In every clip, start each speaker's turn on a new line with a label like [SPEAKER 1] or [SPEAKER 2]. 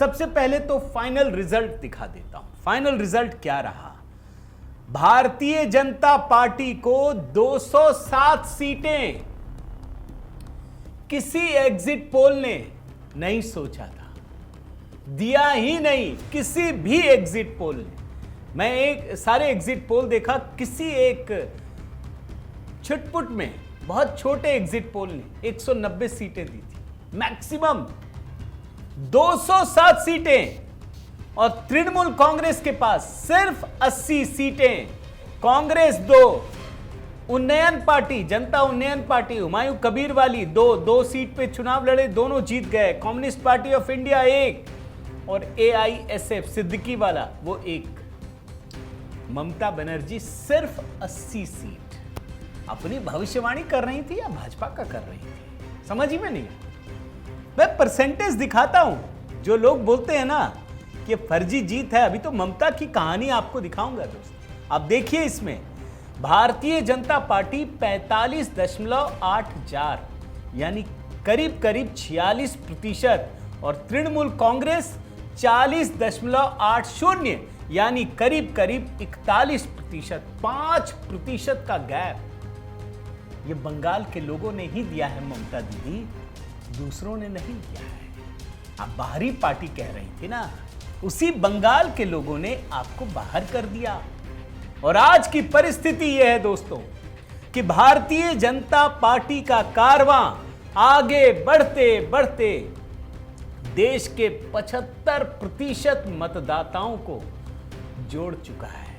[SPEAKER 1] सबसे पहले तो फाइनल रिजल्ट दिखा देता हूं। फाइनल रिजल्ट क्या रहा? भारतीय जनता पार्टी को 207 सीटें। किसी एग्जिट पोल ने नहीं सोचा था, दिया ही नहीं किसी भी एग्जिट पोल ने। मैं सारे एग्जिट पोल देखा, किसी एक छिटपुट में बहुत छोटे एग्जिट पोल ने 190 सीटें दी थी मैक्सिमम। 207 सीटें और तृणमूल कांग्रेस के पास सिर्फ 80 सीटें। कांग्रेस 2, उन्नयन पार्टी, जनता उन्नयन पार्टी हुमायूं कबीर वाली 2 सीट पे चुनाव लड़े, दोनों जीत गए। कम्युनिस्ट पार्टी ऑफ इंडिया 1 और AISF सिद्दीकी वाला वो 1। ममता बनर्जी सिर्फ 80 सीट। अपनी भविष्यवाणी कर रही थी या भाजपा का कर रही थी, समझ ही में नहीं। मैं परसेंटेज दिखाता हूं। जो लोग बोलते हैं ना कि फर्जी जीत है, अभी तो ममता की कहानी आपको दिखाऊंगा दोस्तों। आप देखिए, इसमें भारतीय जनता पार्टी 45.84 यानी करीब करीब 46% और तृणमूल कांग्रेस 40.80 यानी करीब करीब 41%। 5% का गैप ये बंगाल के लोगों ने ही दिया है ममता दीदी, दूसरों ने नहीं दिया है। आप बाहरी पार्टी कह रही थी ना, उसी बंगाल के लोगों ने आपको बाहर कर दिया। और आज की परिस्थिति यह है दोस्तों कि भारतीय जनता पार्टी का कारवां आगे बढ़ते बढ़ते देश के 75% मतदाताओं को जोड़ चुका है।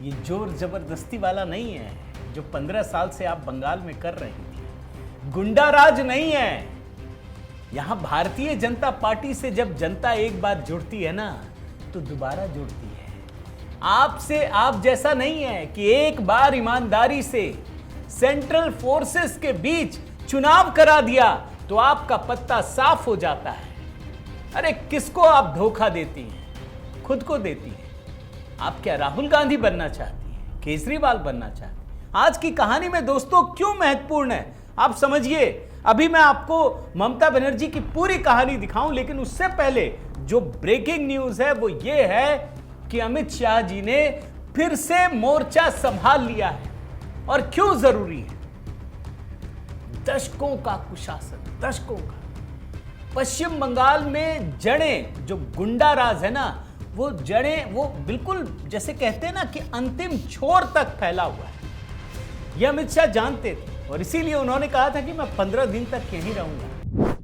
[SPEAKER 1] ये जोर जबरदस्ती वाला नहीं है जो 15 साल से आप बंगाल में कर रही थी। गुंडा राज नहीं है। यहां भारतीय जनता पार्टी से जब जनता एक बार जुड़ती है ना, तो दोबारा जुड़ती है। आपसे आप जैसा नहीं है कि एक बार ईमानदारी से सेंट्रल फोर्सेस के बीच चुनाव करा दिया तो आपका पत्ता साफ हो जाता है। अरे किसको आप धोखा देती हैं? खुद को देती हैं। आप क्या राहुल गांधी बनना चाहती हैं? केजरीवाल बनना चाहती हैं? आज की कहानी में दोस्तों क्यों महत्वपूर्ण है आप समझिए। अभी मैं आपको ममता बनर्जी की पूरी कहानी दिखाऊं, लेकिन उससे पहले जो ब्रेकिंग न्यूज है वो ये है कि अमित शाह जी ने फिर से मोर्चा संभाल लिया है। और क्यों जरूरी है? दशकों का कुशासन, दशकों का। पश्चिम बंगाल में जड़ें, जो गुंडा राज है ना, वो जड़ें वो बिल्कुल जैसे कहते हैं ना कि अंतिम छोर तक फैला हुआ है। ये अमित शाह जानते थे और इसीलिए उन्होंने कहा था कि मैं 15 दिन तक यहीं रहूंगा।